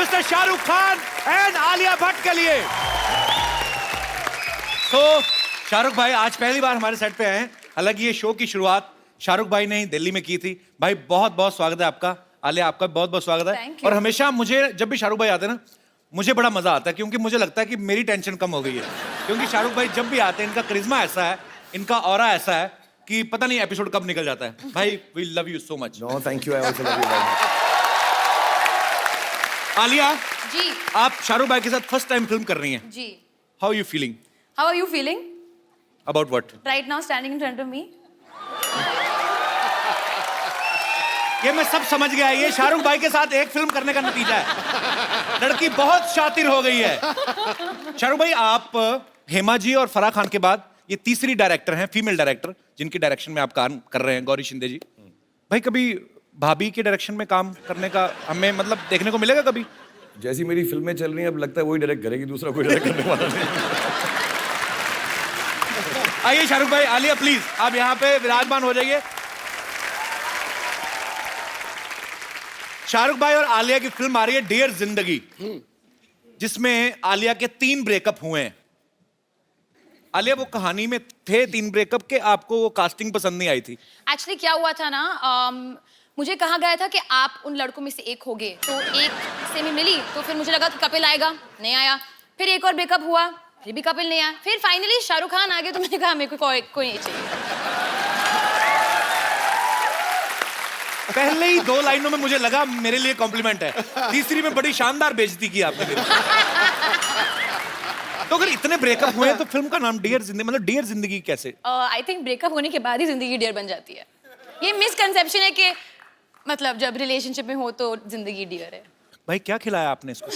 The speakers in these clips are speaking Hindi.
मिस्टर शाहरुख खान एंड आलिया भट्ट के लिए। तो शाहरुख भाई आज पहली बार हमारे सेट पे आए हैं। हालांकि ये शो की शुरुआत शाहरुख भाई ने ही दिल्ली में की थी। भाई बहुत बहुत स्वागत है आपका। आलिया आपका बहुत बहुत स्वागत है। और हमेशा मुझे जब भी शाहरुख भाई आते हैं ना, मुझे बड़ा मजा आता है, क्योंकि मुझे लगता है कि मेरी टेंशन कम हो गई है। क्योंकि शाहरुख भाई जब भी आते हैं, इनका करिश्मा ऐसा है, इनका ऑरा ऐसा है कि पता नहीं एपिसोड कब निकल जाता है। भाई we love you so much. No thank you, I also love you very much. Alia ji, आप शाहरुख भाई के साथ फर्स्ट टाइम फिल्म कर रही हैं। जी। How you feeling? How are you feeling? About what? Right now, standing in front of me. ये मैं सब समझ गया। ये शाहरुख भाई के साथ एक फिल्म करने का नतीजा है। लड़की बहुत शातिर हो गई है। शाहरुख भाई, आप हेमा जी और फराह खान के बाद ये तीसरी डायरेक्टर हैं, फीमेल डायरेक्टर, जिनकी डायरेक्शन में आप काम कर रहे हैं, गौरी शिंदे जी। भाई कभी भाभी के डायरेक्शन में काम करने का हमें मतलब देखने को मिलेगा कभी? जैसी मेरी फिल्में चल रही हैं, अब लगता है वही डायरेक्ट करेगी, दूसरा कोई डायरेक्ट करने वाला नहीं। आइए शाहरुख भाई, आलिया प्लीज आप यहाँ पे विराजमान हो जाइए। शाहरुख भाई और आलिया की फिल्म आ रही है डियर जिंदगी, जिसमें आलिया के 3 ब्रेकअप हुए हैं। आलिया वो कहानी में थे 3 ब्रेकअप के, आपको वो कास्टिंग पसंद नहीं आई थी? Actually, क्या हुआ था ना, मुझे कहा गया था कि आप उन लड़कों में से एक होगे, तो एक से मैं मिली, तो फिर मुझे लगा कि कपिल आएगा, नहीं आया। फिर एक और ब्रेकअप हुआ, फिर भी कपिल नहीं आया। फिर फाइनली शाहरुख खान आ गए, तो मैंने कहा मेरे को कोई नहीं चाहिए। पहले ही 2 लाइनों में मुझे लगा मेरे लिए कॉम्प्लीमेंट है, तीसरी में बड़ी शानदार बेइज्जती की आपने मेरी। तो अगर इतने ब्रेकअप हुए हैं तो फिल्म का नाम डियर जिंदगी, मतलब डियर जिंदगी कैसे? आई थिंक ब्रेकअप होने के बाद ही जिंदगी डियर बन जाती है। ये मिसकंसेप्शन है कि मतलब जब रिलेशनशिप में हो तो जिंदगी डियर है। भाई क्या खिलाया आपने इसको?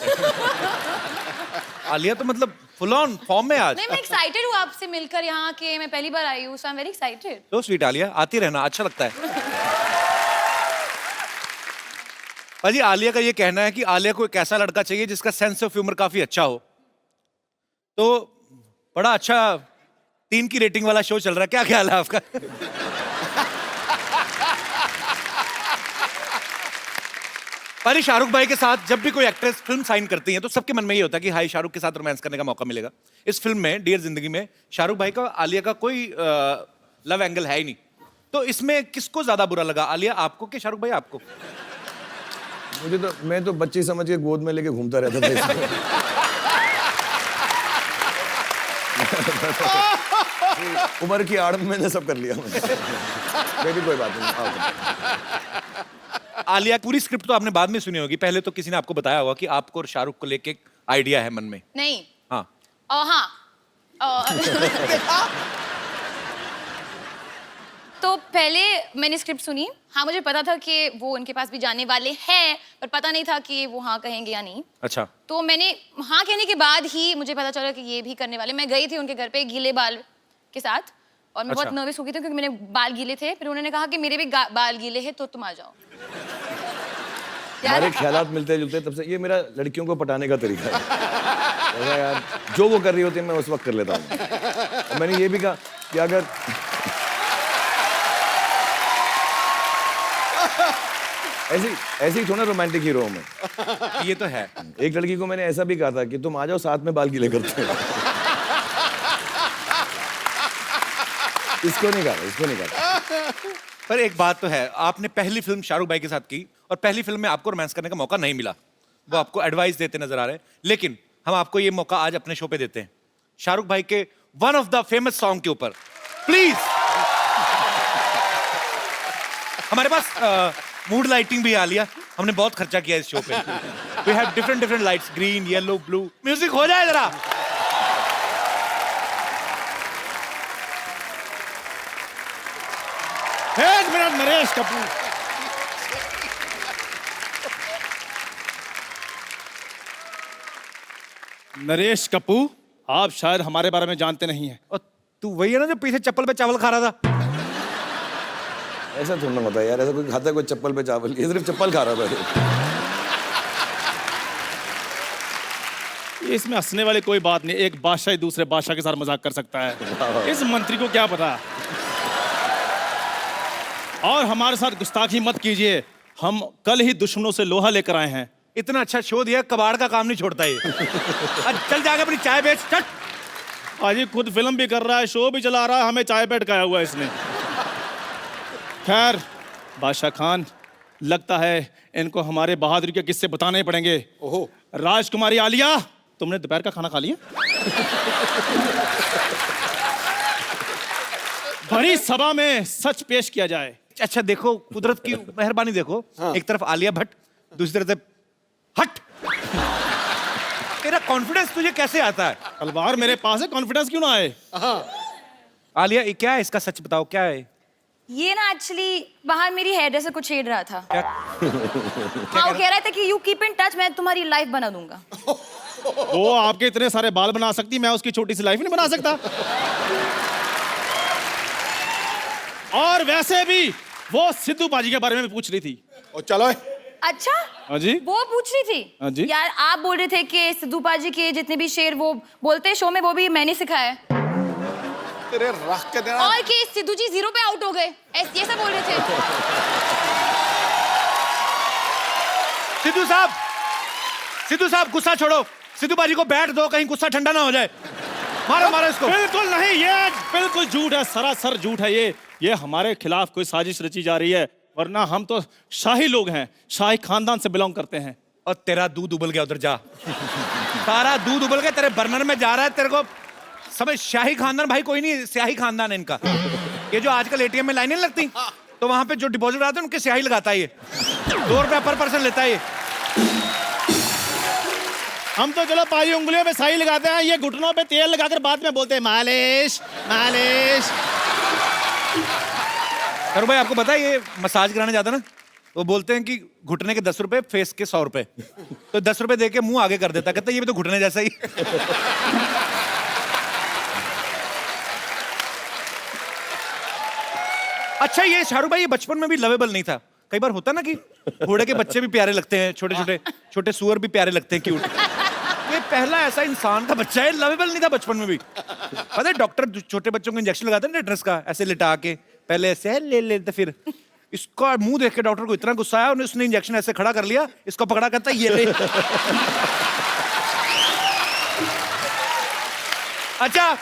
आलिया तो मतलब फुल ऑन फॉर्म में आज। नहीं, मैं एक्साइटेड हूँ आपसे मिलकर यहाँ के, मैं पहली बार आई हूँ, सो आई एम वेरी एक्साइटेड। तो स्वीट आलिया, आती रहना, अच्छा लगता है। भाजी आलिया का ये कहना है कि आलिया को एक ऐसा लड़का चाहिए जिसका सेंस ऑफ ह्यूमर काफी अच्छा हो। तो बड़ा अच्छा 3 की रेटिंग वाला शो चल रहा है, क्या ख्याल है आपका? पर शाहरुख भाई के साथ जब भी कोई एक्ट्रेस फिल्म साइन करती है तो सबके मन में ये होता है कि हाई शाहरुख के साथ रोमांस करने का मौका मिलेगा। इस फिल्म में डियर जिंदगी में शाहरुख भाई का आलिया का कोई लव एंगल है ही नहीं। तो इसमें किसको ज्यादा बुरा लगा, आलिया आपको कि शाहरुख भाई आपको? मुझे तो, मैं तो बच्ची समझ के गोद में लेके घूमता रहता था इसमें। उम्र की आड़ में मैंने सब कर लिया। बेबी कोई बात नहीं। आलिया पूरी स्क्रिप्ट तो आपने बाद में सुनी होगी, पहले तो किसी ने आपको बताया होगा कि आपको और शाहरुख को लेके एक आइडिया है मन में? नहीं। हाँ। तो पहले मैंने स्क्रिप्ट सुनी, हाँ मुझे पता था कि वो उनके पास भी जाने वाले हैं, पर पता नहीं था कि वो हाँ कहेंगे या नहीं। अच्छा। तो मैंने हाँ कहने के बाद ही मुझे पता चला कि ये भी करने वाले। मैं गई थी उनके घर पे गीले बाल के साथ, और मैं बहुत नर्वस हो गई थी क्योंकि मेरे बाल गीले थे। फिर उन्होंने कहा कि मेरे भी बाल गीले हैं, तो तुम आ जाओ। हमारे ख्यालात मिलते जुलते, तब से ये मेरा लड़कियों को पटाने का तरीका है। यार जो वो कर रही होती है मैं उस वक्त कर लेता हूँ। और मैंने ये भी कहा कि अगर ऐसे ही थोड़ा रोमांटिक हीरो हूं मैं। ये तो है। एक लड़की को मैंने ऐसा भी कहा था कि तुम आ जाओ, साथ में बाल गीले करते हैं। इसको नहीं कहा। पर एक बात तो है, आपने पहली फिल्म शाहरुख भाई के साथ की और पहली फिल्म में आपको रोमांस करने का मौका नहीं मिला। वो आपको एडवाइस देते नजर आ रहे हैं, लेकिन हम आपको ये मौका आज अपने शो पे देते हैं, शाहरुख भाई के one of the famous song के ऊपर। प्लीज। हमारे पास मूड लाइटिंग भी आ लिया, हमने बहुत खर्चा किया इस शो पे। We have different lights, green, yellow, blue. Music हो जाए जरा। एक मिनट, नरेश कपूर। नरेश कपूर, आप शायद हमारे बारे में जानते नहीं हैं। और तू वही है ना जो पीछे चप्पल पे चावल खा रहा था? ऐसा थोड़ा होता है यार, ऐसा कोई खाता है कोई चप्पल पे चावल? ये सिर्फ चप्पल खा रहा था। इसमें हंसने वाली कोई बात नहीं, एक बादशाह दूसरे बादशाह के साथ मजाक कर सकता है, इस मंत्री को क्या पता। और हमारे साथ गुस्ताखी मत कीजिए, हम कल ही दुश्मनों से लोहा लेकर आए हैं, इतना अच्छा शो दिया, कबाड़ का काम नहीं छोड़ता ये। आज चल जाके अपनी चाय बेच, चट। पाजी खुद फिल्म भी कर रहा है, शो भी चला रहा है, हमें चाय पे अटकाया हुआ है इसने। खैर बादशाह खान, लगता है इनको हमारे बहादुरी के किस्से बताने पड़ेंगे। ओहो। राजकुमारी आलिया, तुमने दोपहर का खाना खा लिया? भरी सभा में सच पेश किया जाए। अच्छा देखो, कुदरत की मेहरबानी देखो। एक तरफ आलिया भट्ट, दूसरी तरफ हट। तेरा कॉन्फिडेंस तुझे कैसे आता है? तलवार मेरे पास है, कॉन्फिडेंस क्यों ना आए? आलिया, ये क्या है? इसका सच बताओ, क्या है? ये ना एक्चुअली बाहर मेरी हेयर ड्रेसर को छेड़ रहा था। क्या? हाँ, वो कह रहा था कि यू कीप इन टच, मैं तुम्हारी लाइफ बना दूंगा। वो आपके इतने सारे बाल बना सकती, मैं उसकी छोटी सी लाइफ नहीं बना सकता। और वैसे भी वो सिद्धू बाजी के बारे में पूछ रही थी। ओ चलो। अच्छा, हाँ जी, वो पूछ रही थी। हाँ जी। यार आप बोल रहे थे कि सिद्धू पाजी के जितने भी शेर वो बोलते हैं शो में, वो भी मैंने सिखाया है। तेरे रख के देना। और कि सिद्धू जी 0 पे आउट हो गए, ये सब बोल रहे थे। सिद्धू साहब गुस्सा छोड़ो। सिद्धू बाजी को बैठ दो, कहीं गुस्सा ठंडा ना हो जाए। मारो मारो इसको। बिल्कुल नहीं, ये बिल्कुल झूठ है, सरासर झूठ है ये हमारे खिलाफ कोई साजिश रची जा रही है, वरना हम तो शाही लोग हैं, शाही खानदान से बिलोंग करते हैं। और तेरा दूध उबल गया, उधर जा। सारा दूध उबल गया, तेरे बर्नर में जा रहा है। तेरे को समझ, शाही खानदान भाई कोई नहीं, स्याही खानदान है इनका। ये जो आजकल एटीएम में लाइनें लगती, तो वहां पे जो डिपॉजिट आते हैं उनके स्याही लगाता है ये। 2 रुपया पर पर्सन लेता है ये। हम तो चलो पाई उंगलियों पे साई लगाते हैं, ये घुटनों पे तेल लगाकर बाद में बोलते हैं मालिश मालिश। अरे भाई, आपको पता है ये मसाज कराने जाता ना, वो बोलते हैं कि घुटने के 10 रुपए, फेस के 100 रुपए। तो 10 रुपए दे के मुंह आगे कर देता, कहता है ये भी तो घुटने जैसा ही। अच्छा, ये शाहरुख भाई ये बचपन में भी लवेबल नहीं था? कई बार होता ना कि घोड़े के बच्चे भी प्यारे लगते हैं, छोटे सुअर भी प्यारे लगते हैं, क्यूट। ये पहला ऐसा इंसान का बच्चा है, लवेबल नहीं था बचपन में भी। पता है डॉक्टर छोटे बच्चों को इंजेक्शन लगाते हैं टेटनस का, ऐसे लिटा के, पहले ऐसे ले लेते, फिर इसका मुंह देख के डॉक्टर को इतना गुस्सा आया, उसने इंजेक्शन ऐसे खड़ा कर लिया, इसको पकड़ा, कहता ये ले। अच्छा,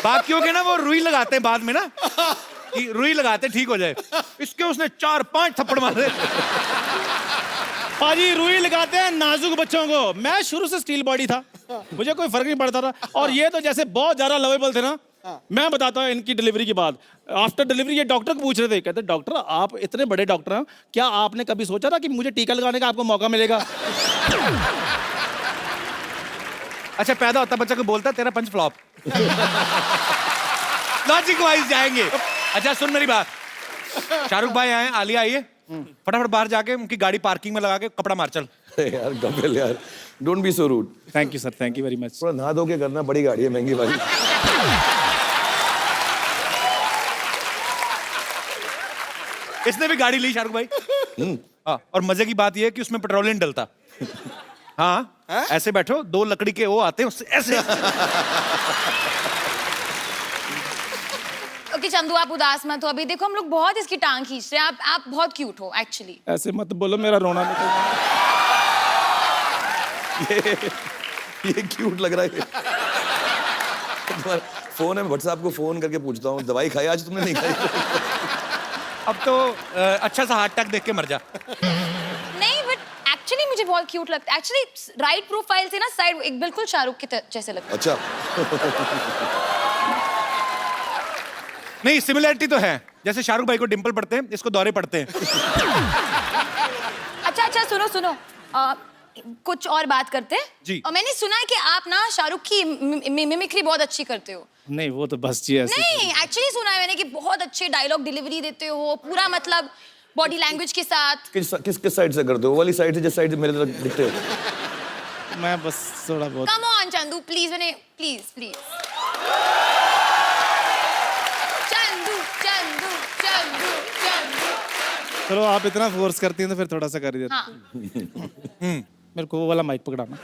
बाकियों के ना वो रुई लगाते हैं बाद में ना, कि रुई लगाते ठीक हो जाए। इसके उसने 4-5 थप्पड़ मारे। पाजी रुई लगाते हैं नाजुक बच्चों को। मैं शुरू से स्टील बॉडी था, मुझे कोई फर्क नहीं पड़ता था। और ये तो जैसे बहुत ज्यादा लवेबल थे ना। मैं बताता हूँ इनकी डिलीवरी के बाद, आफ्टर डिलीवरी ये डॉक्टर को पूछ रहे थे, कहते डॉक्टर आप इतने बड़े डॉक्टर हैं, क्या आपने कभी सोचा था कि मुझे टीका लगाने का आपको मौका मिलेगा? अच्छा, पैदा होता बच्चा को बोलता तेरा पंच फ्लॉप। लॉजिक वाइज जाएंगे। अच्छा सुन मेरी बात, शाहरुख भाई आए, आलिया आई है, फटाफट बाहर जाके उनकी गाड़ी पार्किंग में लगा के कपड़ा मार चल। यार कपिल यार, don't be so rude. Thank you sir, thank you very much. थोड़ा नहा धो के करना, बड़ी गाड़ी है, महंगी वाली। इसने भी गाड़ी ली शाहरुख भाई। हाँ, और मजे की बात यह है कि उसमें पेट्रोल नहीं डलता। हाँ, ऐसे बैठो, 2 लकड़ी के वो आते हैं उससे ऐसे। ओके चंदू, आप उदास मत हो, अभी देखो हम लोग बहुत इसकी टांग खींच रहे हैं। आप बहुत क्यूट हो एक्चुअली। ऐसे मत बोलो, मेरा रोना निकल गया। ये क्यूट लग रहा है। तुम्हारा फोन है, व्हाट्सएप को फोन करके पूछता हूँ, दवाई खाई आज तुमने? नहीं खाई। अब तो अच्छा सा हार्ट अटैक देख के मर जा। नहीं, बट एक्चुअली मुझे बहुत क्यूट लगता है। एक्चुअली राइट प्रोफाइल से ना साइड एक बिल्कुल शाहरुख के जैसे लगता है। अच्छा। नहीं, सिमिलरिटी तो है, जैसे शाहरुख भाई को डिंपल पड़ते हैं, इसको दौरे पड़ते हैं। अच्छा सुनो कुछ और बात करते हैं जी। और मैंने सुना है कि आप ना शाहरुख की मिमिक्री बहुत अच्छी करते हो। नहीं वो तो बस जी ऐसे। नहीं, एक्चुअली सुना है मैंने कि बहुत अच्छे डायलॉग डिलीवरी देते हो, पूरा मतलब बॉडी लैंग्वेज के साथ। किस साइड से करते हो? वाली साइड से, जिस साइड से मेरे तरफ दिखते हो? मैं बस थोड़ा बहुत। कम ऑन चंदू, प्लीज मैंने प्लीज चंदू चलो आप इतना फोर्स करती हैं तो फिर थोड़ा सा कर देते। हाँ। मेरे को वो वाला माइक पकड़ाना।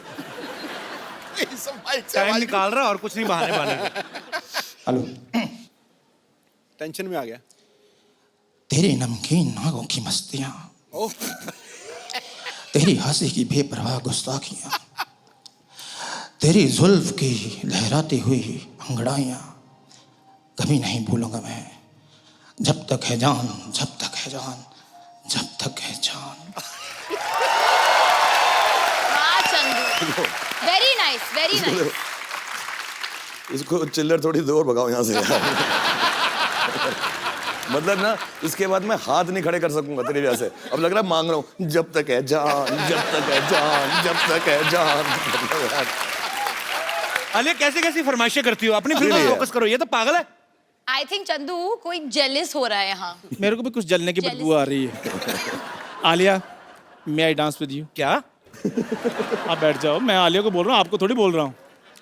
टाइम निकाल रहा और कुछ नहीं, बहाने। हेलो, टेंशन में आ गया। तेरे नमकीन नागों की मस्तियां तेरी हंसी की बेपरवाह गुस्ताखियां, तेरी जुल्फ की लहराती हुई अंगड़ाइयां कभी नहीं भूलूंगा मैं, जब तक है जान, जब तक है जान, जब तक है जान। वाह Chandu, very nice, very nice. इसको चिल्लर थोड़ी दूर भगाओ यहाँ से यार। मतलब ना इसके बाद मैं हाथ नहीं खड़े कर सकूंगा तेरी वजह से। अब लग रहा है मांग रहा हूँ, जब तक है जान, जब तक है जान, जब तक है जान। आलिया कैसे कैसी फरमाइशें करती हो, अपनी फिल्म Really में है। फोकस करो, ये तो पागल है। आई थिंक चंदू कोई जेलिस हो रहा है यहाँ। मेरे को भी कुछ जलने की Jealous. बदबू आ रही है। आलिया, मे आई डांस विद यू? क्या? आप बैठ जाओ, मैं आलिया को बोल रहा हूँ, आपको थोड़ी बोल रहा हूँ।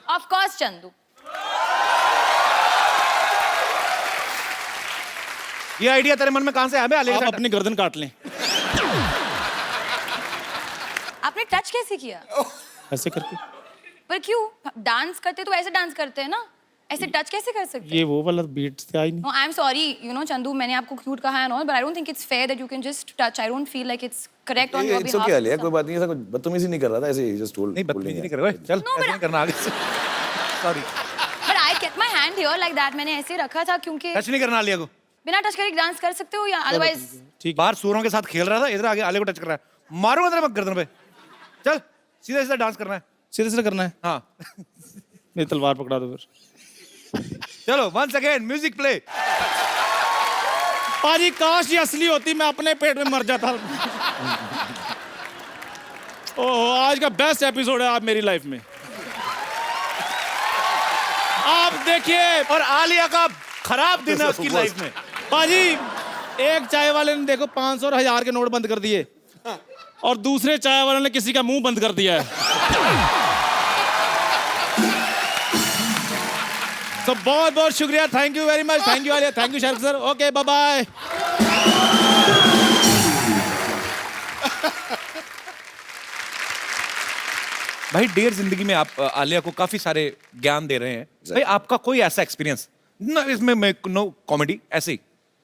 Of course Chandu. ये आइडिया तेरे मन में कहां से आया? आलिया के आप साथ- अपनी गर्दन काट लें। आपने टच कैसे किया? ऐसे करके। पर क्यों? डांस करते तो ऐसे डांस करते हैं ना, ऐसे टच कैसे कर सकते हैं? ये वो वाला बीट से आई नहीं। No, I'm sorry, you know, Chandu, मैंने आपको क्यूट कहा है and all, but I don't think it's fair that you can just touch. I don't feel like it's correct on your it's behalf. Okay Alia, कोई बात नहीं, ऐसा कुछ बदतमीजी नहीं कर रहा था, ऐसे ही जस्ट टोल्ड। नहीं बदतमीजी नहीं कर रहा, चल No, ऐसे but- नहीं करना आगे से। Sorry, But I kept my hand here like that. मैंने ऐसे रखा था क्योंकि टच नहीं करना आलिया को। बिना टच करे डांस कर सकते हो या otherwise ठीक। बाहर सूरों के साथ खेल रहा था, इधर आगे आलिया को टच कर रहा है, मारूंगा तेरे गर्दन पे। चल सीधा सीधा डांस करना है। सीधे सीधे करना है। हाँ मेरी तलवार पकड़ा दो फिर। चलो वंस अगेन म्यूजिक प्ले। पाजी काश ये असली होती, मैं अपने पेट में मर जाता। ओह, आज का बेस्ट एपिसोड है आप मेरी लाइफ में। आप देखिए और आलिया का खराब दिन है उसकी लाइफ में। पाजी, एक चाय वाले ने देखो 500 और 1000 के नोट बंद कर दिए और दूसरे चाय वाले ने किसी का मुंह बंद कर दिया है। तो बहुत बहुत शुक्रिया, thank you very much, thank you Alia, thank you Shahrukh sir, okay bye bye. भाई डेयर जिंदगी में आप आलिया को काफी सारे ज्ञान दे रहे हैं। भाई आपका कोई ऐसा एक्सपीरियंस ना, इसमें मैं नो कॉमेडी ऐसे ही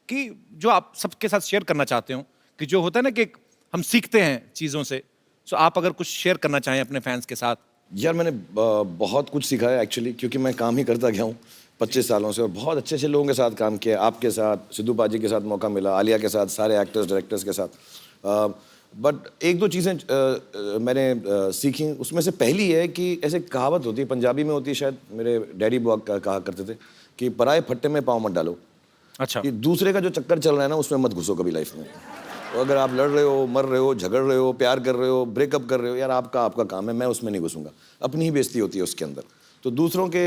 कि जो आप सबके साथ शेयर करना चाहते हो, कि जो होता है ना कि हम सीखते हैं चीजों से, सो आप अगर कुछ शेयर करना चाहें अपने फैंस के साथ। यार मैंने बहुत कुछ सीखा है एक्चुअली, क्योंकि मैं काम ही करता गया हूँ 25 सालों से और बहुत अच्छे अच्छे लोगों के साथ काम किया। आपके साथ, सिद्धू पाजी के साथ मौका मिला, आलिया के साथ, सारे एक्टर्स डायरेक्टर्स के साथ। बट एक दो चीज़ें मैंने सीखी, उसमें से पहली है कि ऐसे कहावत होती है, पंजाबी में होती है शायद, मेरे डैडी बुआ कहा करते थे कि पराए फट्टे में पाँव मत डालो। अच्छा, कि दूसरे का जो चक्कर चल रहा है ना, उसमें मत घुसो कभी लाइफ में। तो अगर आप लड़ रहे हो, मर रहे हो, झगड़ रहे हो, प्यार कर रहे हो, ब्रेकअप कर रहे हो, यार आपका काम है, मैं उसमें नहीं घुसूंगा। अपनी ही बेइज्जती होती है उसके अंदर, तो दूसरों के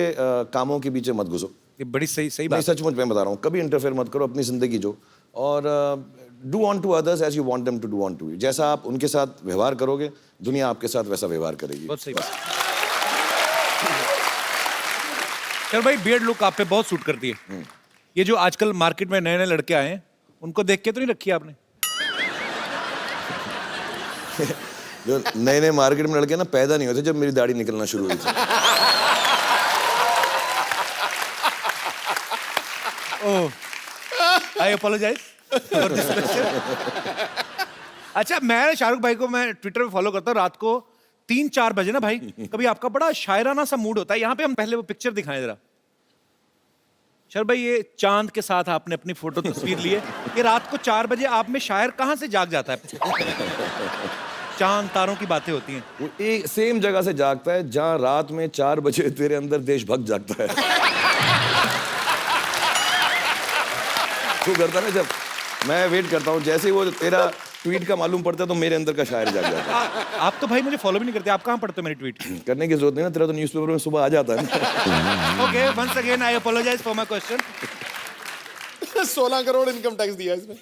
कामों के पीछे मत घुसो। ये बड़ी सही सही मैं बात। सचमुच में बता रहा हूँ, कभी इंटरफेयर मत करो, अपनी जिंदगी जो, और do unto others as you want them to do unto you. जैसा आप उनके साथ व्यवहार करोगे, दुनिया आपके साथ वैसा व्यवहार करेगी। बहुत सही बात। चल भाई, बियर्ड लुक आप पे बहुत सूट करती है। ये जो आजकल मार्केट में नए नए लड़के आए हैं, उनको देख के तो नहीं रखी आपने? जो नए नए मार्केट में लड़के ना पैदा नहीं होते जब मेरी दाढ़ी निकलना शुरू हुई थी। आई अपोलोजाइज फॉर दिस क्वेश्चन। अच्छा, मैं शाहरुख भाई को मैं ट्विटर पे फॉलो करता हूँ। रात को 3-4 बजे ना भाई, कभी आपका बड़ा शायराना सा मूड होता है। यहाँ पे हम पहले वो पिक्चर दिखाएं जरा। शाहरुख भाई, ये चांद के साथ आपने अपनी फोटो तस्वीर ली है। ये रात को 4 बजे आप में शायर कहाँ से जाग जाता है? चांद तारों की बातें होती हैं। वो एक सेम जगह से जागता है जहाँ रात में 4 बजे तेरे अंदर देशभक्त जागता है। तू करता ना, जब मैं वेट करता हूँ, जैसे ही वो तेरा ट्वीट का मालूम पड़ता है तो मेरे अंदर का शायर जाग जाता है। आप तो भाई मुझे फॉलो भी नहीं करते, आप कहाँ पढ़ते हो मेरी ट्वीट? करने की जरूरत नहीं ना, तेरा तो न्यूज़पेपर में सुबह आ जाता है ना। Okay, once again I apologise for my question. 16 crore income tax दिया इसने।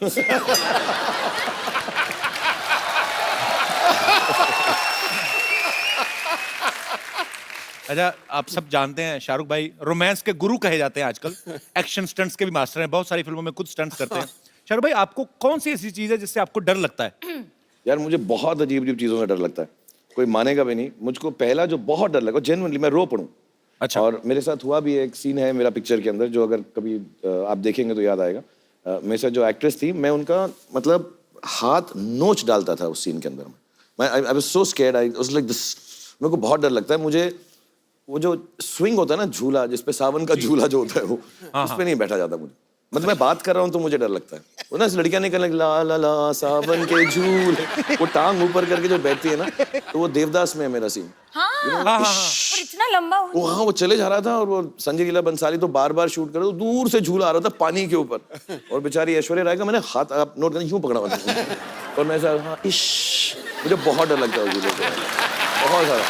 अच्छा, आप सब जानते हैं शाहरुख भाई रोमांस के गुरु कहे जाते हैं आजकल। एक्शन स्टंट्स के भी मास्टर हैं, बहुत सारी फिल्मों में खुद स्टंट्स करते हैं। शाहरुख भाई, आपको कौन सी ऐसी चीज है जिससे आपको डर लगता है? यार मुझे बहुत अजीब अजीब चीज़ों से डर लगता है, कोई मानेगा भी नहीं। मुझको पहला जो बहुत डर लगा, जेन्युइनली मैं रो पड़ूं। अच्छा। और मेरे साथ हुआ भी है, एक सीन है मेरा पिक्चर के अंदर, जो अगर कभी आप देखेंगे तो याद आएगा। मेरे साथ जो एक्ट्रेस थी, मैं उनका मतलब हाथ नोच डालता था उस सीन के अंदर में। I was so scared, I was like this. मेरे को बहुत डर लगता है। मुझे वो जो स्विंग होता है ना, झूला जिसपे सावन का झूला जो होता है, वो उस पे नहीं बैठा जाता मुझे। मतलब मैं बात कर रहा हूँ तो मुझे डर लगता है। वो ना लड़कियां निकल ला ला ला सावन के झूले, वो टांग ऊपर करके जो बैठती है ना, तो वो देवदास में है मेरा सीन। हाँ, और इतना लंबा हो। वो हाँ, वो चले जा रहा था और वो संजय लीला बंसाली तो बार बार शूट कर रहा था, दूर से झूला आ रहा था पानी के ऊपर, और बेचारी ऐश्वर्या राय का मैंने हाथ, आप नोट करना, यूं पकड़ा हुआ था और मैं ऐसा हाँ इश, मुझे बहुत डर लगता है झूले से, बहुत सारा।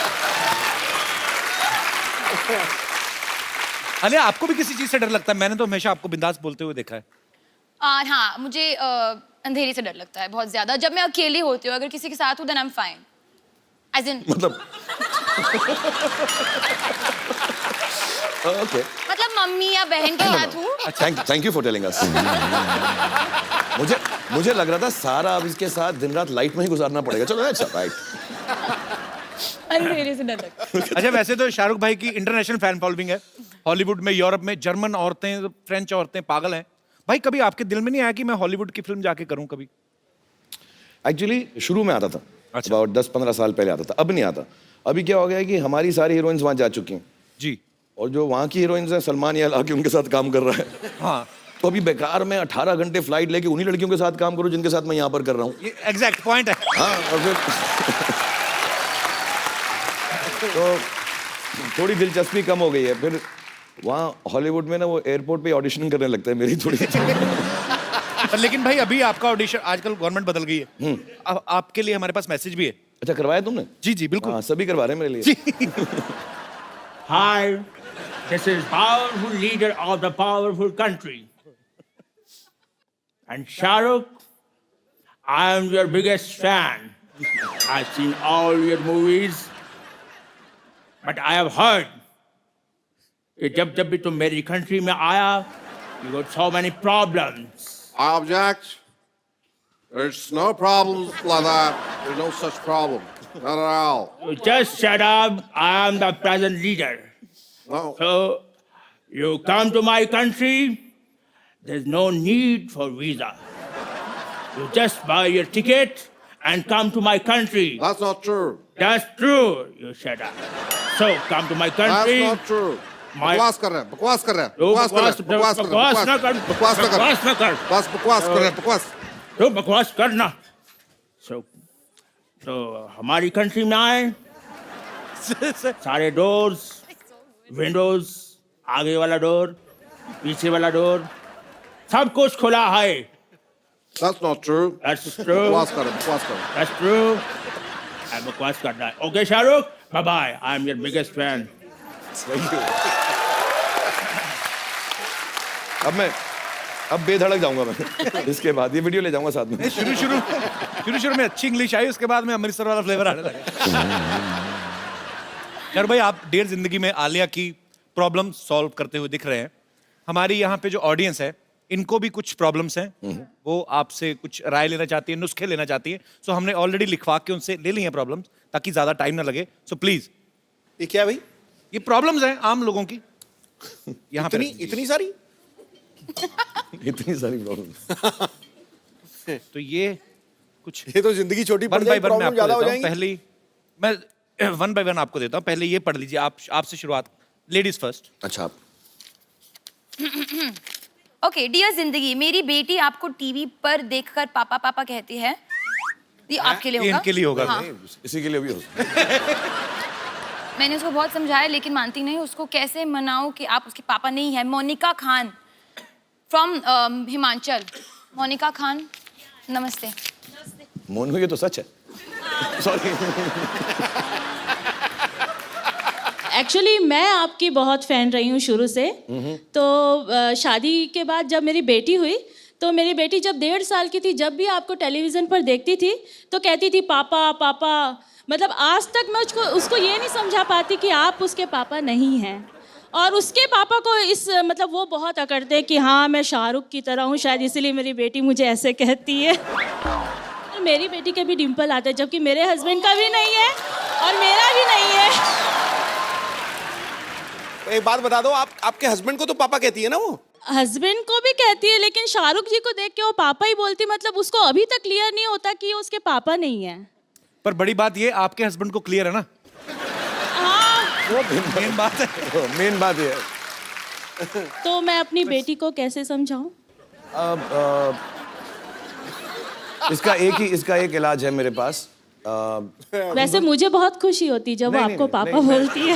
अलिया, आपको भी किसी चीज से डर लगता है? मैंने तो हमेशा आपको बिंदास बोलते हुए देखा है। हाँ, मुझे अंधेरे से डर लगता है बहुत ज्यादा। जब मैं अकेली होती हूँ, अगर किसी के साथ हूँ then I am fine, as in मतलब ओके, मतलब मम्मी या बहन के साथ हूँ। Thank you for telling us. मुझे लग रहा था सारा अब इसके साथ दिन रात लाइट में ही गुजारना पड़ेगा। चलो अच्छा, राइट। अंधेरे से डर लगता है। अच्छा, वैसे तो शाहरुख भाई की इंटरनेशनल फैन फॉलोइंग है। हॉलीवुड में, यूरोप में जर्मन औरतें, फ्रेंच औरतें पागल हैं। भाई कभी आपके दिल में नहीं आया कि मैं हॉलीवुड की फिल्म जाके करूं कभी? एक्चुअली शुरू में आता था, अच्छा। about 10-15 साल पहले आता था, अब नहीं आता। अभी क्या हो गया है कि हमारी सारी हीरोइंस वहाँ जा चुकी हैं, जी। और जो वहाँ की हीरोइंस हैं, सलमान यार आके उनके साथ काम कर रहा है। हाँ, तो अभी बेकार में 18 घंटे फ्लाइट लेके उन्हीं लड़कियों के साथ काम करूं जिनके साथ मैं यहाँ पर कर रहा हूँ। ये एग्जैक्ट पॉइंट है। हाँ, और फिर तो थोड़ी दिलचस्पी कम हो गई है। फिर वहाँ हॉलीवुड में ना वो एयरपोर्ट पे ऑडिशन करने लगता है मेरी थोड़ी। लेकिन भाई अभी आपका ऑडिशन, आजकल गवर्नमेंट बदल गई है, अब आपके लिए हमारे पास मैसेज भी है। अच्छा, करवाया तुमने? जी जी बिल्कुल। हाँ, सभी करवा रहे हैं मेरे लिए। Hi, this is powerful leader of the powerful country. And Shahrukh, I am your biggest fan. I've seen all your movies. But I have heard कि जब भी तुम मेरी country में आया, you got so many problems. I object. There's no problems like that. There's no such problem. Not at all. You just shut up. I am the present leader. No. So, you come to my country, there's no need for visa. You just buy your ticket and come to my country. That's not true. That's true. You shut up. So, come to my country. That's not true. My- बकवास कर रहे हैं, बकवास कर रहे हैं, तो बकवास कर रहे हैं, बकवास कर रहे हैं, बकवास ना कर, बकवास ना कर, बकवास ना कर। बस बकवास कर रहे हैं, बकवास। तो बकवास करना। तो हमारी कंट्री में आए, सारे डोर्स, विंडोज, आगे वाला डोर, पीछे वाला डोर, सब कुछ खुला है। That's not true. That's true. बकवास कर रहे हैं, बकवास कर रहे हैं। That's true. I बकवास करना है। Okay, Shahrukh, bye bye. I'm your biggest fan. अब बेधड़क जाऊंगा मैं। इसके बाद ये वीडियो ले जाऊंगा साथ में। शुरू में अच्छी इंग्लिश आई, उसके बाद में अमृतसर वाला फ्लेवर आने लगा। यार भाई, आप डेढ़ जिंदगी में आलिया की प्रॉब्लम सॉल्व करते हुए दिख रहे हैं। हमारी यहाँ पे जो ऑडियंस है, इनको भी कुछ प्रॉब्लम्स हैं, वो आपसे कुछ राय लेना चाहती है, नुस्खे लेना चाहती है। सो हमने ऑलरेडी लिखवा के उनसे ले ली हैं प्रॉब्लम्स, ताकि ज्यादा टाइम ना लगे। सो प्लीज, ये क्या भाई? ये प्रॉब्लम्स हैं आम लोगों की यहाँ पे। इतनी सारी? इतनी सारी प्रॉब्लम। तो ये कुछ ये तो जिंदगी छोटी पड़ वन बाय जाएगी, वन मैं प्रॉब्लम आपको ज्यादा हो देता हूँ। जाएंगी। पहली मैं वन बाय वन आपको देता हूँ। पहले ये पढ़ लीजिए, आपसे शुरुआत, लेडीज फर्स्ट। अच्छा, ओके, डियर जिंदगी, मेरी बेटी आपको टीवी पर देखकर पापा पापा कहती है। ये आपके लिए ये होगा। इनके लिए होगा। हाँ। इसी के लिए भी हो सकता है। मैंने उसको बहुत समझाया लेकिन मानती नहीं। उसको कैसे मनाऊं कि आप उसके पापा नहीं है। मोनिका खान फ्रॉम हिमाचल। मोनिका खान, नमस्ते। मोनू, ये तो सच है। सॉरी। एक्चुअली मैं आपकी बहुत फ़ैन रही हूँ शुरू से। तो शादी के बाद जब मेरी बेटी हुई, तो मेरी बेटी जब 1.5 साल की थी, जब भी आपको टेलीविज़न पर देखती थी तो कहती थी पापा पापा। मतलब आज तक मैं उसको ये नहीं समझा पाती कि आप उसके पापा नहीं हैं। और उसके पापा को मतलब वो बहुत अकड़ते हैं कि हाँ मैं शाहरुख की तरह हूँ, शायद इसलिए मेरी बेटी मुझे ऐसे कहती है। और मेरी बेटी के भी डिम्पल आते हैं, जबकि मेरे हस्बैंड का भी नहीं है और मेरा भी नहीं है। एक बात बता दो, आपके हस्बैंड को तो पापा कहती है ना वो? हस्बैंड को भी कहती है, लेकिन शाहरुख जी को देख के वो पापा ही बोलती। मतलब उसको अभी तक क्लियर नहीं होता कि ये उसके पापा नहीं है। पर बड़ी बात ये, आपके हस्बैंड को क्लियर है ना? वो मेन बात है। मेन बात ये है। तो मैं अपनी बेटी को कैसे समझाऊं? अब इसका एक इलाज है मेरे पास। वैसे मुझे बहुत खुशी होती जब वो नहीं, आपको नहीं, पापा नहीं, बोलती है।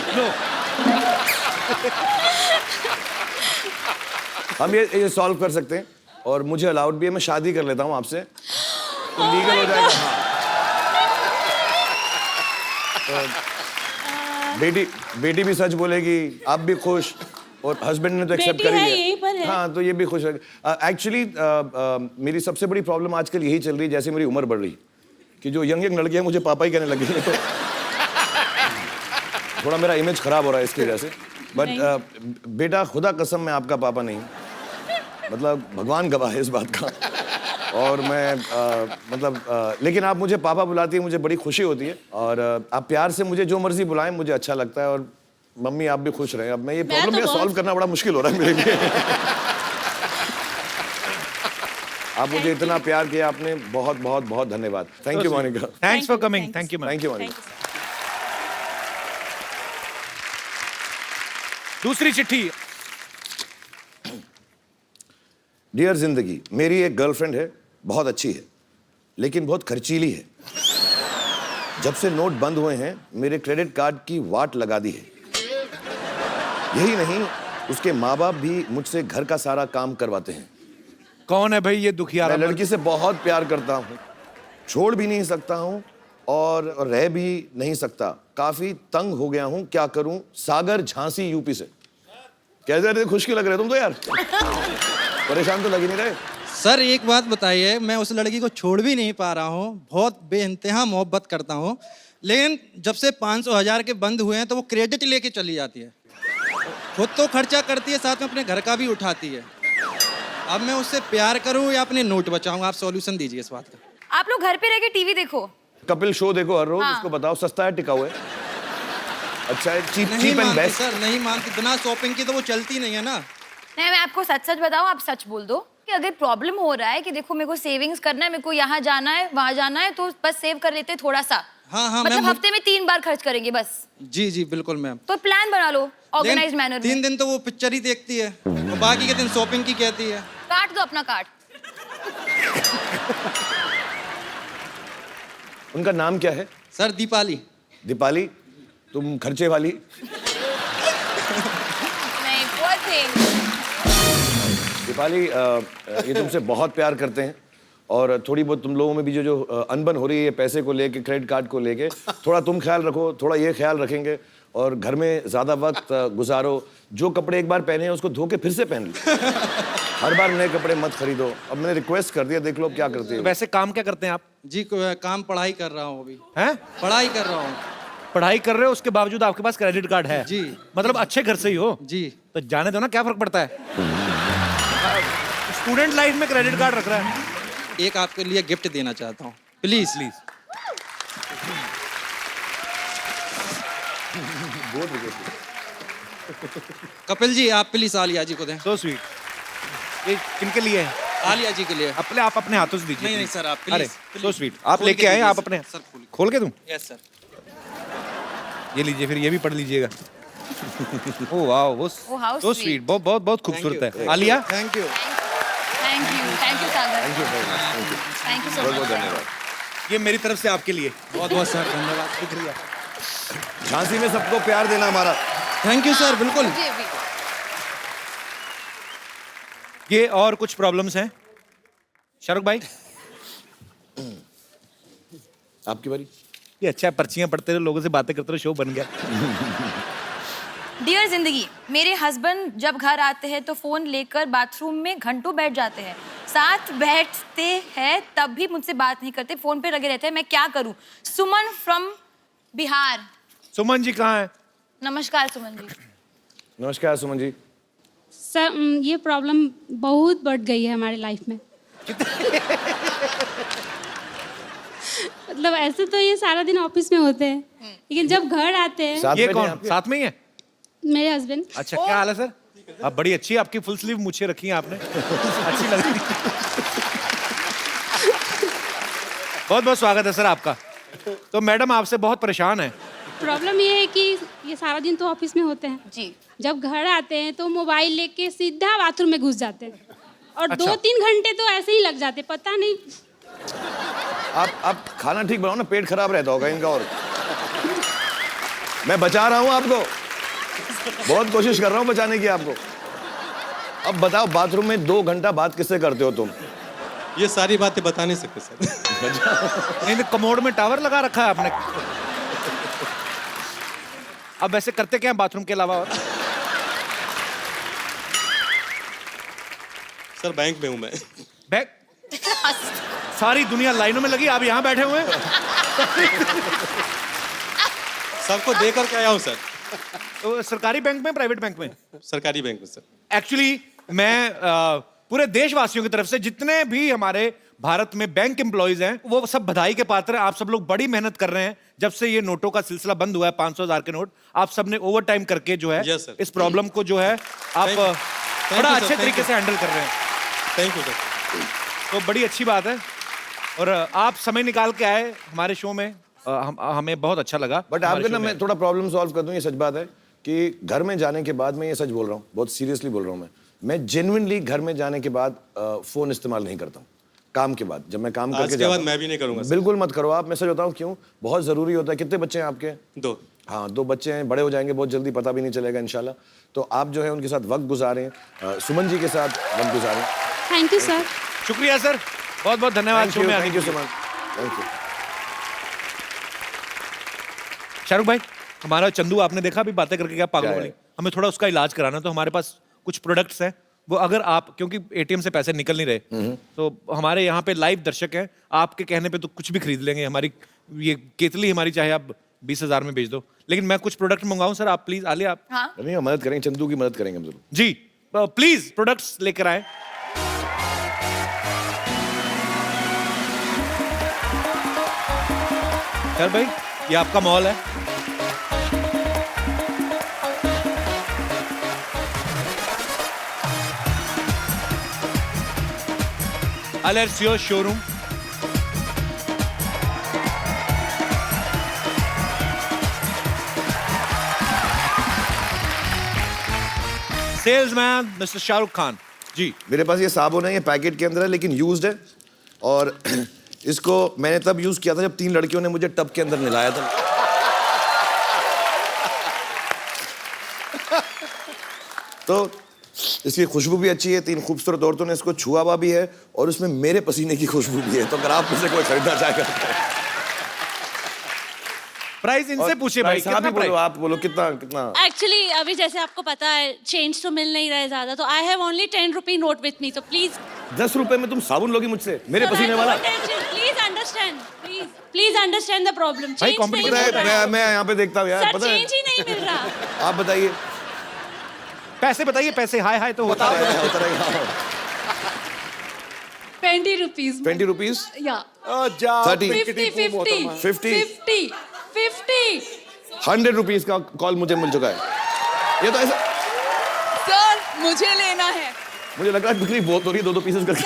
हम ये सॉल्व कर सकते हैं और मुझे अलाउड भी है, मैं शादी कर लेता हूँ आपसे, तो लीगल हो जाएगा। हाँ। तो बेटी भी सच बोलेगी, आप भी खुश, और हस्बैंड ने तो एक्सेप्ट बेटी कर ही है, लिया। यहीं पर है। हाँ, तो ये भी खुश है। एक्चुअली मेरी सबसे बड़ी प्रॉब्लम आजकल यही चल रही है, जैसे मेरी उम्र बढ़ रही कि जो यंग लड़कियां मुझे पापा ही कहने लगी हैं, तो थोड़ा मेरा इमेज खराब हो रहा है इसकी वजह से। बट बेटा, खुदा कसम मैं आपका पापा नहीं, मतलब भगवान गवाह है इस बात का। और मैं लेकिन आप मुझे पापा बुलाती है, मुझे बड़ी खुशी होती है, और आप प्यार से मुझे जो मर्जी बुलाएं, मुझे अच्छा लगता है। और मम्मी आप भी खुश रहें। अब मैं ये प्रॉब्लम तो सॉल्व करना बड़ा मुश्किल हो रहा है मेरे लिए। आप मुझे इतना प्यार किया आपने, बहुत बहुत बहुत धन्यवाद। Thank you Monica. Thanks for coming. Thank you ma'am. Thank you Monica. दूसरी चिट्ठी। डियर जिंदगी, मेरी एक गर्लफ्रेंड है, बहुत अच्छी है, लेकिन बहुत खर्चीली है। जब से नोट बंद हुए हैं, मेरे क्रेडिट कार्ड की वाट लगा दी है। यही नहीं, उसके माँ बाप भी मुझसे घर का सारा काम करवाते हैं। कौन है भाई ये दुखियारा? मैं लड़की से बहुत प्यार करता हूँ, छोड़ भी नहीं सकता हूँ और रह भी नहीं सकता। काफी तंग हो गया हूँ, क्या करूँ? सागर झांसी यूपी से। कैसे रहे? खुश क्यों लग रहे तुम तो यार? परेशान तो लग ही नहीं रहे। सर एक बात बताइए, मैं उस लड़की को छोड़ भी नहीं पा रहा हूँ, बहुत बेइंतहा मोहब्बत करता हूँ, लेकिन जब से 500,000 के बंद हुए हैं तो वो क्रेडिट लेके चली जाती है। खुद तो खर्चा करती है, साथ में अपने घर का भी उठाती है। अब मैं उससे प्यार करूँ या अपने नोट बचाऊँ? आप सॉल्यूशन दीजिए इस बात का। आप लोग घर पे रह के टीवी देखो। कपिल शो देखो हर रोज। हाँ। उसको बताओ सस्ता है, टिकाऊ है, अच्छा है, चीप नहीं चीप एंड मानती बेस्ट। सर, नहीं मानती। बिना शॉपिंग की तो वो चलती नहीं है ना। नहीं, मैं आपको सच सच बताऊं, आप सच बोल दो कि अगर प्रॉब्लम हो रहा है कि देखो मेरे को सेविंग्स करना है, मेरे को यहाँ जाना है, वहाँ जाना है, तो बस सेव कर लेते हैं थोड़ा सा। हाँ हाँ मतलब मैम। हफ्ते में 3 बार खर्च करेंगे बस। जी जी बिल्कुल मैम। तो प्लान बना लो ऑर्गेनाइज्ड मैनर में। 3 दिन तो वो पिक्चर ही देखती है और बाकी के दिन शॉपिंग की कहती है। काट दो अपना कार्ड। उनका नाम क्या है? सर दीपाली। दीपाली, तुम खर्चे वाली। नहीं, poor thing। दीपाली, ये तुमसे बहुत प्यार करते हैं, और थोड़ी बहुत तुम लोगों में भी जो अनबन हो रही है पैसे को लेके, क्रेडिट कार्ड को लेके, थोड़ा तुम ख्याल रखो, थोड़ा ये ख्याल रखेंगे, और घर में ज़्यादा वक्त गुजारो। जो कपड़े एक बार पहने हैं उसको धो के फिर से पहन लो। हर बार नए कपड़े मत खरीदो। अब मैंने रिक्वेस्ट कर दिया, देख लो अब क्या करते हो। वैसे काम क्या करते हैं आप? जी काम पढ़ाई कर रहा हूँ अभी। हैं? पढ़ाई कर रहा हूँ। पढ़ाई कर रहे हो, उसके बावजूद आपके पास क्रेडिट कार्ड है? जी। मतलब अच्छे घर से ही हो? जी। तो जाने दो ना, क्या फर्क पड़ता है? स्टूडेंट लाइफ में क्रेडिट कार्ड रख रहा है। एक आपके लिए गिफ्ट देना चाहता हूँ, प्लीज प्लीज। कपिल जी आप प्लीज आलिया जी को दें। So sweet. ये किनके लिए है? आलिया जी के लिए। आप अपने हाथों से दीजिए। नहीं सर, आप अरे प्लीज। So sweet. आप लेके आए, आप अपने सर खोल के दूं? Yes sir. ये लीजिए, फिर ये भी पढ़ लीजिएगा। ओह वाह, वो Oh, how so sweet. Sweet, बहुत बहुत बहुत खूबसूरत है। Alia, thank you. Thank you Sagar. Thank you so बहुत बहुत मच। धन्यवाद। ये मेरी तरफ से आपके लिए। बहुत बहुत सर धन्यवाद, शुक्रिया। झांसी में सबको प्यार देना हमारा। थैंक यू सर, बिल्कुल। जी अभी। ये और कुछ प्रॉब्लम्स हैं शाहरुख भाई? आपकी बारी। ये अच्छा है, पर्चियां पढ़ते रहो, लोगों से बातें करते रहो, शो बन गया। डियर जिंदगी, मेरे हस्बैंड जब घर आते हैं तो फोन लेकर बाथरूम में घंटों बैठ जाते हैं। साथ बैठते हैं तब भी मुझसे बात नहीं करते, फोन पे लगे रहते हैं। मैं क्या करूं? सुमन फ्रॉम बिहार। सुमन जी कहाँ है? नमस्कार सुमन जी। नमस्कार सुमन जी। सर ये प्रॉब्लम बहुत बढ़ गई है हमारे लाइफ में। मतलब ऐसे तो ये सारा दिन ऑफिस में होते हैं, लेकिन जब घर आते हैं। साथ ये में कौन नहीं, साथ में ही है? मेरे हस्बैंड। अच्छा, क्या हाल है सर? आप बड़ी अच्छी है, आपकी फुल स्लीव मूछें रखी हैं आपने, अच्छी लग रही है। बहुत बहुत स्वागत है सर आपका। तो मैडम आपसे बहुत परेशान है। प्रॉब्लम ये है कि ये सारा दिन तो ऑफिस में होते हैं जी। जब घर आते हैं तो मोबाइल लेके सीधा बाथरूम में घुस जाते हैं और अच्छा। 2-3 घंटे तो ऐसे ही लग जाते, पता नहीं। आप खाना ठीक बनाओ ना, पेट खराब रहता होगा इनका। और मैं बचा रहा हूँ आपको, बहुत कोशिश कर रहा हूँ बचाने की आपको। अब बताओ, बाथरूम में 2 घंटा बात किससे करते हो तुम? ये सारी बातें बता नहीं सकते सर। नहीं तो कमोड में टावर लगा रखा है आपने। अब वैसे करते क्या हैं बाथरूम के अलावा और? सर बैंक में हूँ मैं। बैग सारी दुनिया लाइनों में लगी, आप यहाँ बैठे हुए हैं। सबको देकर के आया हूँ सर। तो सरकारी बैंक में, प्राइवेट बैंक में? सरकारी बैंक में सर। एक्चुअली मैं पूरे देशवासियों की तरफ से जितने भी हमारे भारत में बैंक एम्प्लॉइज हैं वो सब बधाई के पात्र हैं। आप सब लोग बड़ी मेहनत कर रहे हैं जब से ये नोटों का सिलसिला बंद हुआ है, 500,000 के नोट। आप सब ने ओवर टाइम करके जो है Yes, sir. इस प्रॉब्लम को जो है आप Thank you, बड़ा sir. अच्छे Thank तरीके you. से हैंडल कर रहे हैं। Thank you sir. तो बड़ी अच्छी बात है और आप समय निकाल के आए हमारे शो में, हमें बहुत अच्छा लगा। बट हमारे आपके शो ना में। मैं थोड़ा प्रॉब्लम सॉल्व कर दूं, ये सच बात है कि घर में जाने के बाद, मैं ये सच बोल रहा हूँ, बहुत सीरियसली बोल रहा हूँ, मैं जेन्युइनली घर में जाने के बाद फोन इस्तेमाल नहीं करता हूँ। काम के बाद, जब मैं काम करके आज के जाता बाद हूँ, मैं भी नहीं करूंगा सर। बिल्कुल मत करो आप। मैं सच बताऊँ क्यों, बहुत जरूरी होता है। कितने बच्चे हैं आपके? 2। हाँ, 2 बच्चे हैं, बड़े हो जाएंगे बहुत जल्दी, पता भी नहीं चलेगा इंशाल्लाह। तो आप जो है उनके साथ वक्त गुजारें, सुमन जी के साथ वक्त गुजारें। Thank you sir. शुक्रिया सर, बहुत बहुत धन्यवाद शो में आने थैंक के यू लिए। So much, thank you. Shahrukh भाई, हमारा चंदू आपने देखा अभी बातें करके क्या पागल क्या है? वाली, हमें थोड़ा उसका इलाज कराना, तो हमारे पास कुछ प्रोडक्ट्स हैं वो, अगर आप, क्योंकि एटीएम से पैसे निकल नहीं रहे, तो हमारे यहाँ पे लाइव दर्शक हैं, आपके कहने पे तो कुछ भी खरीद लेंगे। हमारी ये केतली हमारी चाहे आप 20,000 में बेच दो, लेकिन मैं कुछ प्रोडक्ट मंगाऊं सर, आप प्लीज आलिया आप। हाँ। नहीं, हम मदद करेंगे, चंदू की मदद करेंगे हम जरूर। जी प्लीज प्रोडक्ट्स लेकर आए। सर भाई, ये आपका मॉल है। Alessio showroom. Salesman mister Shahrukh Khan ji. मेरे पास ये साबुन है, ये पैकेट के अंदर है लेकिन यूज्ड है, और इसको मैंने तब यूज किया था जब 3 लड़कियों ने मुझे टब के अंदर नहलाया था। तो इसकी खुशबू भी अच्छी है, 3 खूबसूरत औरतों ने इसको छुआ हुआ भी है, और उसमें मेरे पसीने की खुशबू भी है। तो अगर आप मुझसे कोई खरीदना चाहेगा, प्राइस इनसे पूछे भाई, आप ही कितना बोलो, प्राइस? आप बोलो कितना कितना। एक्चुअली अभी जैसे आपको पता है चेंज तो मिल नहीं रहा है ज़्यादा, तो I have only 10 rupee note with me, तो प्लीज 10 रुपए में तुम साबुन लोगी मुझसे, मेरे पसीने वाला? Please understand, please understand the problem. भाई, competition मैं यहाँ पे देखता हूँ यार, सर पता है। चेंज ही नहीं मिल रहा। आप बताइए। पैसे बताइए, पैसे हाय हाय तो होता है। होता रहेगा। 20 rupees. 20 rupees, Yeah. 30, 50. 50. 100 रुपीज का कॉल मुझे मिल चुका है। ये तो ऐसा, सर मुझे लेना है। मुझे लग रहा है बिक्री बहुत हो रही है, 2-2 पीसेस करके।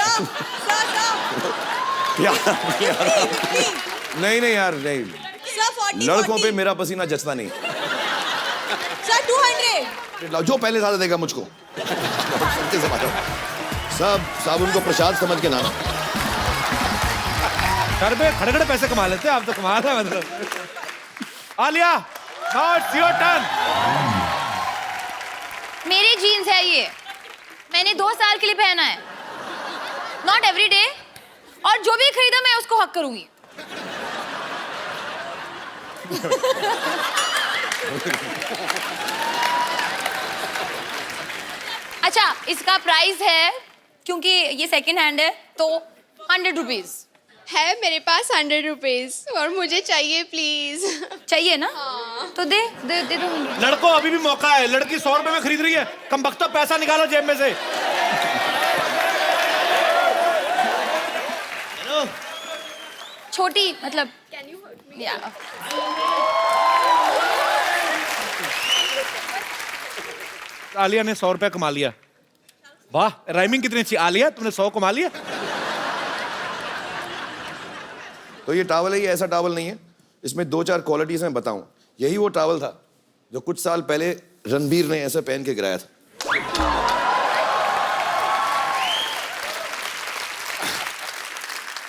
नहीं नहीं यार, नहीं, लड़कों पे मेरा पसीना जचता नहीं। सर 200. जो पहले ज्यादा देगा मुझको। सच्चे से बात है। सब साबुन को प्रसाद समझ के लाना। सर पे खड़े पैसे कमा लेते हैं आप, तो कमा रहे हैं मतलब। Alia, now it's your turn. मेरी जीन्स है ये, मैंने 2 साल के लिए पहना है, नॉट एवरी डे, और जो भी खरीदा मैं उसको हक करूंगी। अच्छा, इसका प्राइस है, क्योंकि ये सेकंड हैंड है, तो 100 रुपीज है मेरे पास 100 रुपीज, और मुझे चाहिए प्लीज। चाहिए ना? तो दे दे दे दो। लड़कों अभी भी मौका है, लड़की 100 रुपए में खरीद रही है, कमबख्तो पैसा निकालो जेब में से। छोटी मतलब या आलिया ने 100 रुपया कमा लिया। वाह, राइमिंग कितनी अच्छी। आलिया, तुमने 100 कमा लिया। तो ये टॉवल है, ये ऐसा टॉवल नहीं है, इसमें 2-4 क्वालिटीज मैं बताऊं। यही वो टॉवल था जो कुछ साल पहले रणबीर ने ऐसे पहन के गिराया था।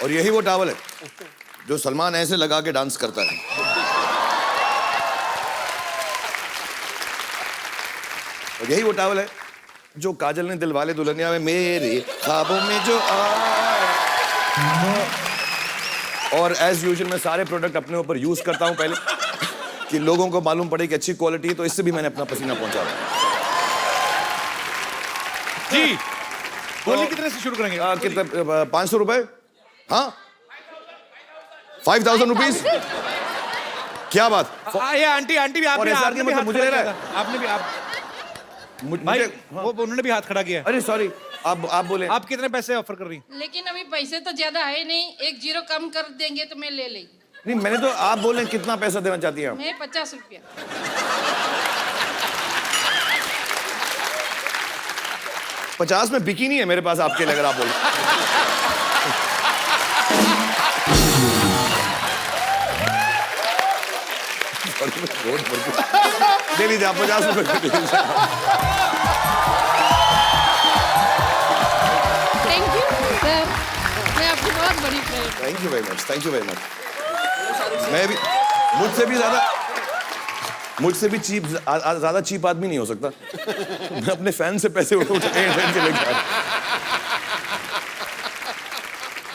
और यही वो टॉवल है जो सलमान ऐसे लगा के डांस करता है। और यही वो टॉवल है जो काजल ने दिलवाले दुल्हनिया में मेरे ख्वाबों में जो आया। और एज यूजुअल मैं सारे प्रोडक्ट अपने ऊपर यूज करता हूं पहले कि लोगों को मालूम पड़े कि अच्छी क्वालिटी है, तो इससे भी मैंने अपना पसीना पहुंचा रहा जी बोलिए कितने से शुरू करेंगे? कितने? 500 रुपए? हाँ 5000 रुपीज? क्या बात? ये आंटी आंटी भी और आपने SR आपने भी मतलब हाथ मुझे खड़ा ले रहा किया है? था। आपने भी आप भाई मुझे वो उन्होंने भी हाथ खड़ा किया है। अरे सॉरी, आप बोले। आप कितने पैसे ऑफर कर रही हैं? लेकिन अभी पैसे तो ज्यादा है नहीं, 1 0 कम कर देंगे तो मैं ले लेगी। नहीं मैंने तो, आप बोले कितना पैसा देना चाहती हैं आप? मैं 50 रुपया। 50 में बिकी नहीं है मेरे पास आपके लिए, अगर आप बोले। दे लीजिए आप 50 रुपए। थैंक यू सर, मैं आपकी बहुत बड़ी friend. Thank you very much, thank you very much. मैं भी मुझसे भी चीप, ज्यादा चीप आदमी नहीं हो सकता। मैं अपने फैन से पैसे उठा के लेके आया।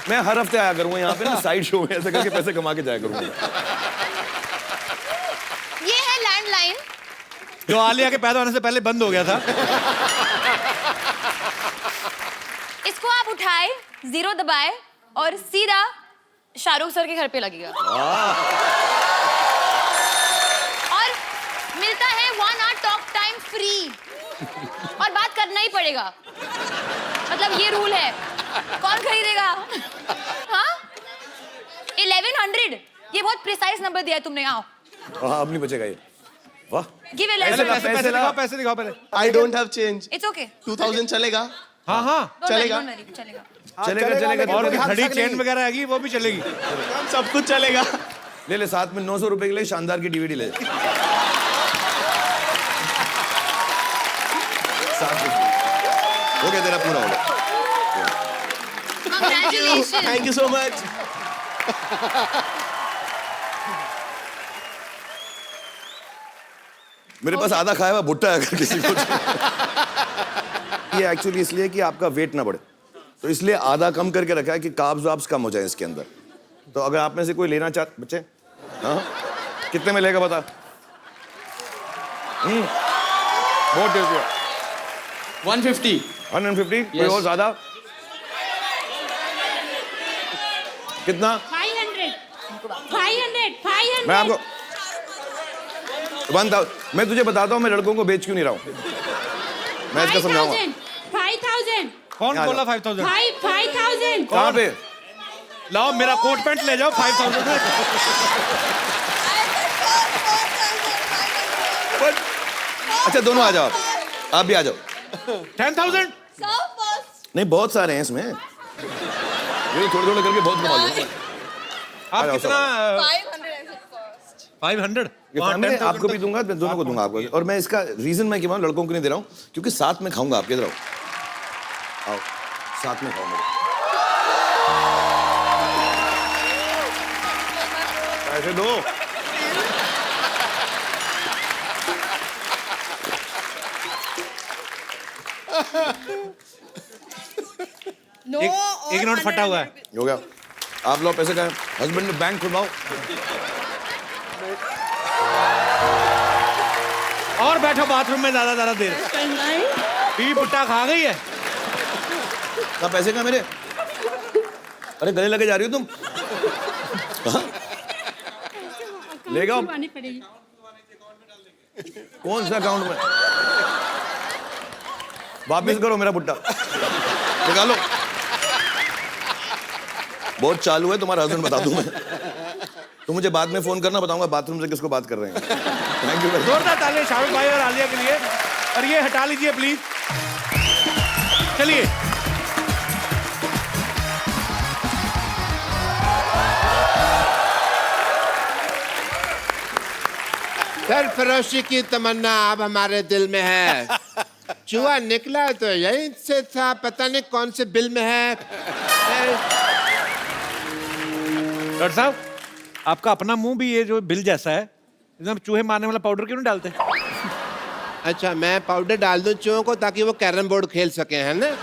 मैं हर हफ्ते आया करूंगा यहाँ पे ना, साइड शो में ऐसे करके पैसे कमा के जाया करूंगा। ये है लैंडलाइन जो आलिया के पैदा होने से पहले बंद हो गया था। इसको आप उठाए, 0 दबाए और सीधा शाहरुख सर के घर पे लगेगा और मिलता है 1 hour टॉक टाइम फ्री और बात करना ही पड़ेगा, मतलब ये रूल है। कौन खरीदेगा? हाँ 1100, ये बहुत प्रिसाइज नंबर दिया है तुमने। आओ हाँ, अब नहीं बचेगा ये। वाह, गिव ए पैसे दिखाओ, पैसे दिखाओ पहले। I don't have change. It's okay, 2000 चलेगा? हाँ हाँ चलेगा। चलेगा। चलेगा। और घड़ी चेन वगैरह आएगी वो भी चलेगी। सब कुछ चलेगा। ले ले, साथ में 900 रुपए के लिए शानदार की डीवीडी ले। हो गया तेरा, पूरा हो गया। Congratulations. Thank you so much. मेरे पास आधा खाया हुआ भुट्टा है अगर किसी को। ये एक्चुअली इसलिए कि आपका वेट ना बढ़े, तो इसलिए आधा कम करके रखा है कि कार्ब्स वाब्स कम हो जाए इसके अंदर। तो अगर आप में से कोई लेना चाहते बच्चे, हाँ कितने में लेगा बता? बहुत टेस्टी है। 150। 150? कोई और ज्यादा? कितना? 500 मैं आपको 1000, मैं तुझे बताता हूँ मैं लड़कों को बेच क्यों नहीं रहा हूँ। मैं इसका समझाऊंगा। 5000 कौन यहाँ बोला जाओ। 5000? 5000 कहाँ पे? लाओ मेरा कोट पैंट ले जाओ 5000 में। अच्छा दोनों आ जाओ, आप भी आ जाओ। 10,000? नहीं बहुत सारे हैं इसमें, ये थोड़े थोड़े करके बहुत कमा लूंगा। आप जाओ, कितना? 500? ये फैमिली आपको भी दूंगा, मैं दोनों को दूंगा आपको। और मैं इसका रीजन मैं क्यों लड़कों को नहीं दे रहा हूँ, क्योंकि साथ में खाऊंगा। आप इधर आओ, आओ साथ में खाऊंगा। पैसे दो। एक नोट फटा हुआ है। हो गया, आप लोग पैसे का हस्बैंड ने बैंक खुलवाओ। और बैठो बाथरूम में ज्यादा देर। बीवी पुट्टा खा गई है। कहाँ पैसे का मेरे? अरे गले लगे जा रही हो तुम? हाँ? ले जाओ। कौन सा अकाउंट में? वापिस करो मेरा पुट्टा, निकालो। बहुत चालू है तुम्हारा हस्बैंड, बता दूं मैं। तो मुझे बाद में फोन करना, बताऊंगा बाथरूम से किसको बात कर रहे हैं। Thank you. जोरदार तालियां शाहरुख भाई और आलिया के लिए। और ये हटा लीजिए प्लीज। चलिए सरफरोशी की तमन्ना अब हमारे दिल में है। चूहा निकला तो यहीं से था, पता नहीं कौन से बिल में है। डॉक्टर साहब, आपका अपना मुंह भी ये जो बिल जैसा है, एकदम चूहे मारने वाला पाउडर क्यों नहीं डालते? अच्छा, मैं पाउडर डाल दूं चूहों को ताकि वो कैरम बोर्ड खेल सके, है ना?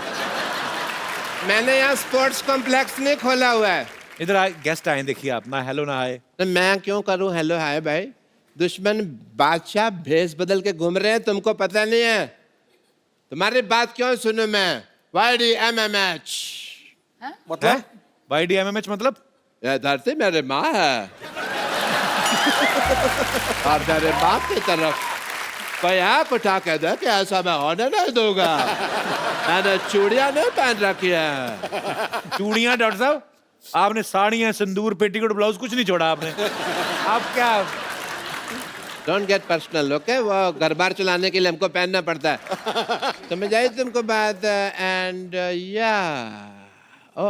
मैंने यहाँ स्पोर्ट्स कॉम्प्लेक्स नहीं खोला हुआ है। इधर आए, गेस्ट आए, देखिए आप, ना हेलो ना हाय। तो मैं क्यों करूं हेलो हाय भाई? दुश्मन बादशाह भेष बदल के घूम रहे हैं, तुमको पता नहीं है? तुम्हारी बात क्यों सुनूं मैं? YDMMH मतलब YDMMH मतलब? यह धरती मेरे माँ है और मेरे बाप की तरफ कोई आँख उठा के दे कि ऐसा मैं होने नहीं दूंगा। मैंने चूड़ियां नहीं पहन रखी है। चूड़ियां? डॉक्टर साहब, आपने साड़ियां, सिंदूर, पेटीकोट, ब्लाउज कुछ नहीं छोड़ा आपने। आप क्या? Don't get personal, okay? वो घर बार चलाने के लिए हमको पहनना पड़ता है। समझ आई तुमको बात? एंड या ओ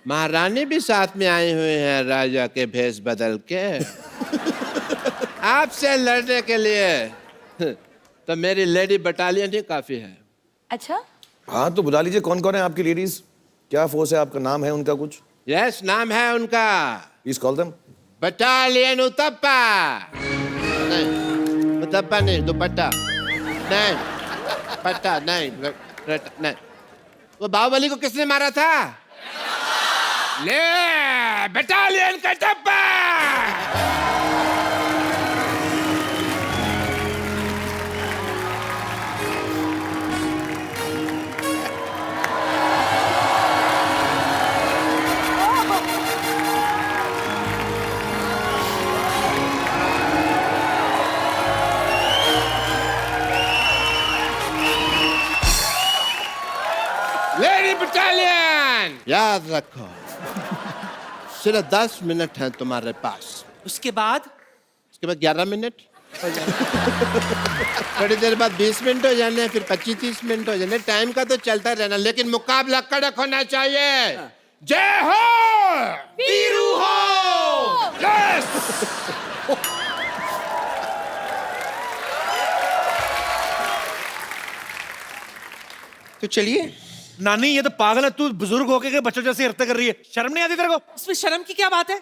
महारानी भी साथ में आई हुई हैं राजा के भेष बदल के आपसे लड़ने के लिए। तो मेरी लेडी बटालियन ही काफी है। अच्छा, हाँ तो बुला लीजिए, कौन कौन है आपकी लेडीज? क्या फोर्स है आपका? नाम है उनका कुछ? यस, नाम है उनका। Please call them. Battalion uttappa. नहीं, उत्तप्पा नहीं, दुपट्टा नहीं, पट्टा नहीं, नहीं। वो बाहुबली को किसने मारा था? ले बटालियन का टप्पा। लेडी बटालियन, याद रखो सिर्फ 10 मिनट है तुम्हारे पास। उसके बाद 11 मिनट, थोड़ी देर बाद 20 मिनट हो जाने, फिर 25-30 मिनट हो जाने। टाइम का तो चलता रहना, लेकिन मुकाबला कड़क होना चाहिए। जय हो वीरू हो। यस। तो चलिए। नानी, ये तो पागल है, तू बुजुर्ग होके के बच्चों जैसे हरकतें कर रही है। शर्म नहीं आती तेरे को? इसमें शर्म की क्या बात है?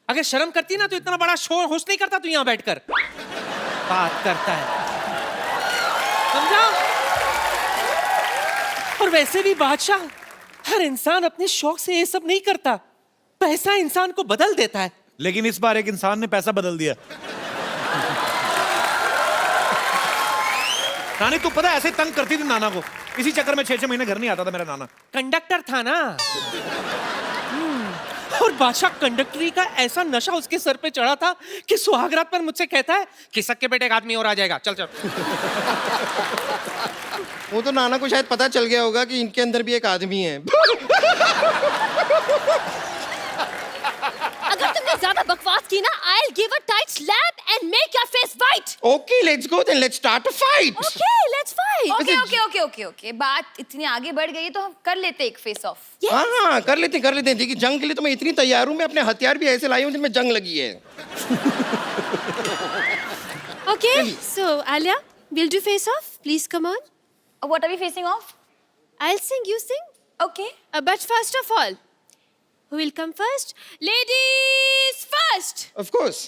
अगर शर्म करती ना तो इतना बड़ा शोर होश नहीं करता तू यहाँ बैठकर। बात करता है, समझा? और वैसे भी बादशाह, हर इंसान अपने शौक से ये सब नहीं करता। पैसा इंसान को बदल देता है। लेकिन इस बार एक इंसान ने पैसा बदल दिया। नानी, तू पता है ऐसे तंग करती थी नाना को, इसी चक्कर में 6-6 महीने घर नहीं आता था मेरा नाना। कंडक्टर था ना। और बादशाह कंडक्टरी का ऐसा नशा उसके सर पे चढ़ा था कि सुहागरात पर मुझसे कहता है कि सक्के बेटे एक आदमी और आ जाएगा, चल चल। वो तो नाना को शायद पता चल गया होगा कि इनके अंदर भी एक आदमी है। अगर तुमने ज्यादा बकवास की ना, I'll give a tight slap and make your face white. Okay, let's go then. Let's start a fight. Okay, let's fight. Okay. बात इतनी आगे बढ़ गई तो हम कर लेते एक फेस ऑफ। हाँ, कर लेते हैं। देखिए, जंग के लिए तो मैं इतनी तैयार हूँ, मैं अपने हथियार भी ऐसे लाई हूँ जिनमें जंग लगी है। Okay, so Alia, we'll do face off. Please come on. What are we facing off? I'll sing, you sing. Okay. But first of all, who will come first? Ladies first. Of course.